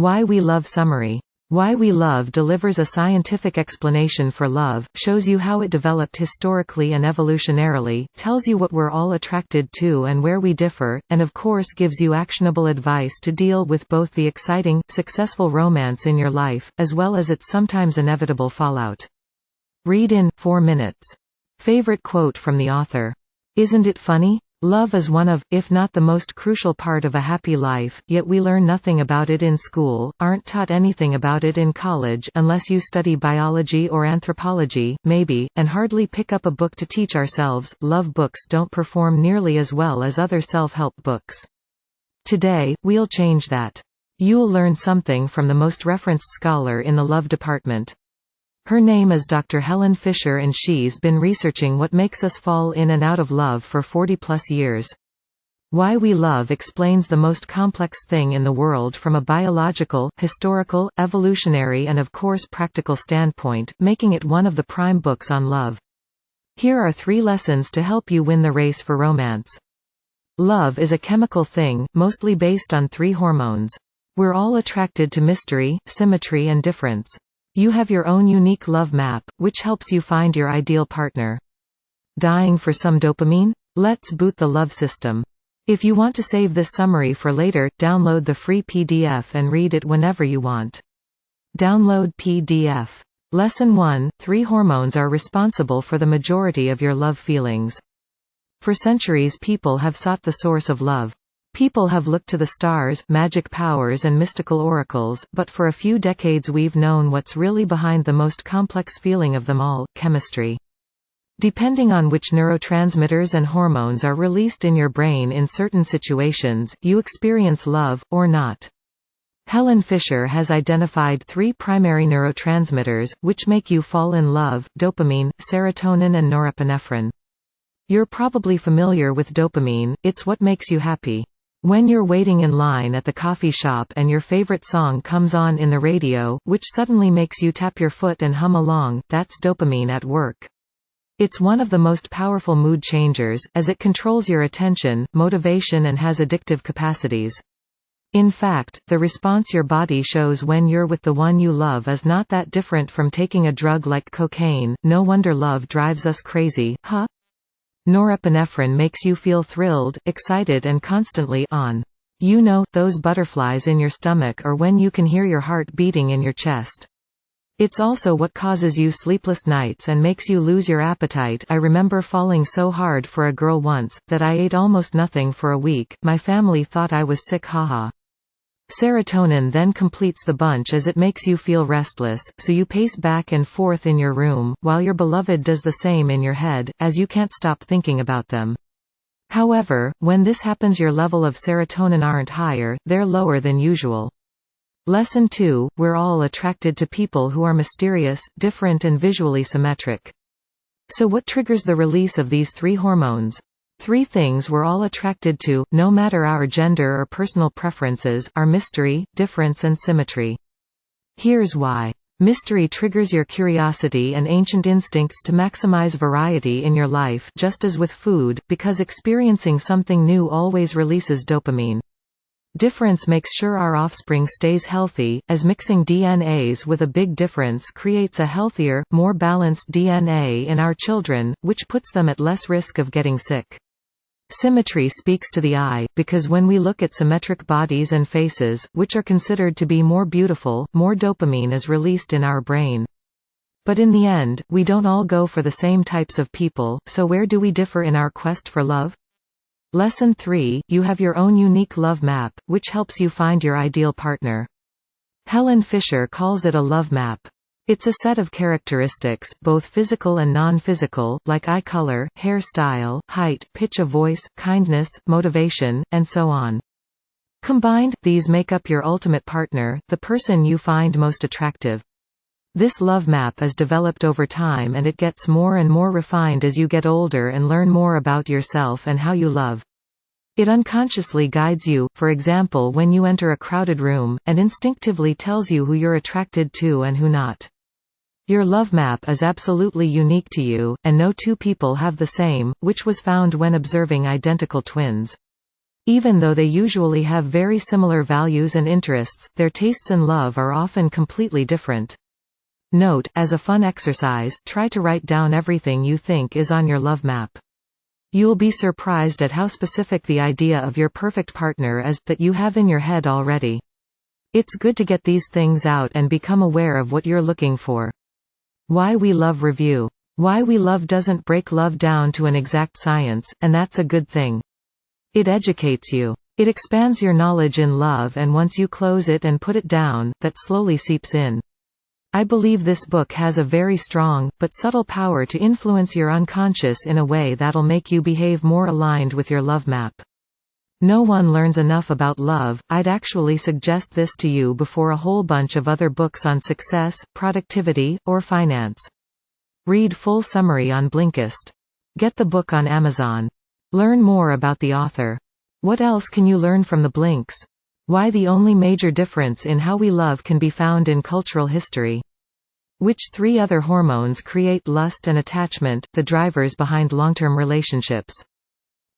Why We Love summary. Why We Love delivers a scientific explanation for love, shows you how it developed historically and evolutionarily, tells you what we're all attracted to and where we differ, and of course gives you actionable advice to deal with both the exciting, successful romance in your life, as well as its sometimes inevitable fallout. Read in 4 minutes. Favorite quote from the author. Isn't it funny? Love is one of, if not the most crucial part of a happy life, yet we learn nothing about it in school, aren't taught anything about it in college unless you study biology or anthropology, maybe, and hardly pick up a book to teach ourselves. Love books don't perform nearly as well as other self-help books. Today, we'll change that. You'll learn something from the most referenced scholar in the love department. Her name is Dr. Helen Fisher, and she's been researching what makes us fall in and out of love for 40-plus years. Why We Love explains the most complex thing in the world from a biological, historical, evolutionary and of course practical standpoint, making it one of the prime books on love. Here are 3 lessons to help you win the race for romance. Love is a chemical thing, mostly based on 3 hormones. We're all attracted to mystery, symmetry and difference. You have your own unique love map, which helps you find your ideal partner. Dying for some dopamine? Let's boot the love system. If you want to save this summary for later, download the free PDF and read it whenever you want. Download PDF. Lesson 1: 3 hormones are responsible for the majority of your love feelings. For centuries people have sought the source of love. People have looked to the stars, magic powers and mystical oracles, but for a few decades we've known what's really behind the most complex feeling of them all: chemistry. Depending on which neurotransmitters and hormones are released in your brain in certain situations, you experience love, or not. Helen Fisher has identified 3 primary neurotransmitters, which make you fall in love: dopamine, serotonin and norepinephrine. You're probably familiar with dopamine, it's what makes you happy. When you're waiting in line at the coffee shop and your favorite song comes on in the radio, which suddenly makes you tap your foot and hum along, that's dopamine at work. It's one of the most powerful mood changers, as it controls your attention, motivation and has addictive capacities. In fact, the response your body shows when you're with the one you love is not that different from taking a drug like cocaine. No wonder love drives us crazy, huh? Norepinephrine makes you feel thrilled, excited and constantly on. You know, those butterflies in your stomach, or when you can hear your heart beating in your chest. It's also what causes you sleepless nights and makes you lose your appetite. I remember falling so hard for a girl once, that I ate almost nothing for a week. My family thought I was sick, haha. Serotonin then completes the bunch as it makes you feel restless, so you pace back and forth in your room, while your beloved does the same in your head, as you can't stop thinking about them. However, when this happens your level of serotonin aren't higher, they're lower than usual. Lesson 2: we're all attracted to people who are mysterious, different and visually symmetric. So what triggers the release of these 3 hormones? 3 things we're all attracted to, no matter our gender or personal preferences, are mystery, difference and symmetry. Here's why. Mystery triggers your curiosity and ancient instincts to maximize variety in your life, just as with food, because experiencing something new always releases dopamine. Difference makes sure our offspring stays healthy, as mixing DNAs with a big difference creates a healthier, more balanced DNA in our children, which puts them at less risk of getting sick. Symmetry speaks to the eye, because when we look at symmetric bodies and faces, which are considered to be more beautiful, more dopamine is released in our brain. But in the end, we don't all go for the same types of people, so where do we differ in our quest for love? Lesson 3: you have your own unique love map, which helps you find your ideal partner. Helen Fisher calls it a love map. It's a set of characteristics, both physical and non-physical, like eye color, hair style, height, pitch of voice, kindness, motivation, and so on. Combined, these make up your ultimate partner, the person you find most attractive. This love map is developed over time, and it gets more and more refined as you get older and learn more about yourself and how you love. It unconsciously guides you, for example when you enter a crowded room, and instinctively tells you who you're attracted to and who not. Your love map is absolutely unique to you, and no 2 people have the same, which was found when observing identical twins. Even though they usually have very similar values and interests, their tastes in love are often completely different. Note, as a fun exercise, try to write down everything you think is on your love map. You'll be surprised at how specific the idea of your perfect partner is, that you have in your head already. It's good to get these things out and become aware of what you're looking for. Why We Love Review. Why We Love doesn't break love down to an exact science, and that's a good thing. It educates you. It expands your knowledge in love, and once you close it and put it down, that slowly seeps in. I believe this book has a very strong, but subtle power to influence your unconscious in a way that'll make you behave more aligned with your love map. No one learns enough about love. I'd actually suggest this to you before a whole bunch of other books on success, productivity, or finance. Read full summary on Blinkist. Get the book on Amazon. Learn more about the author. What else can you learn from the Blinks? Why the only major difference in how we love can be found in cultural history. Which 3 other hormones create lust and attachment, the drivers behind long-term relationships.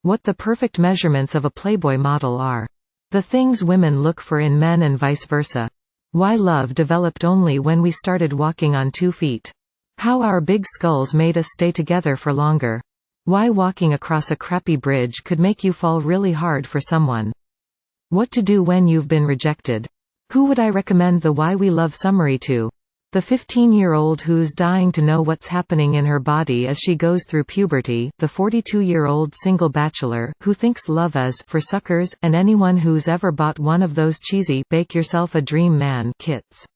What the perfect measurements of a Playboy model are. The things women look for in men and vice versa. Why love developed only when we started walking on 2 feet. How our big skulls made us stay together for longer. Why walking across a crappy bridge could make you fall really hard for someone. What to do when you've been rejected. Who would I recommend the Why We Love summary to? The 15-year-old who's dying to know what's happening in her body as she goes through puberty, the 42-year-old single bachelor, who thinks love is for suckers, and anyone who's ever bought one of those cheesy bake yourself a dream man kits.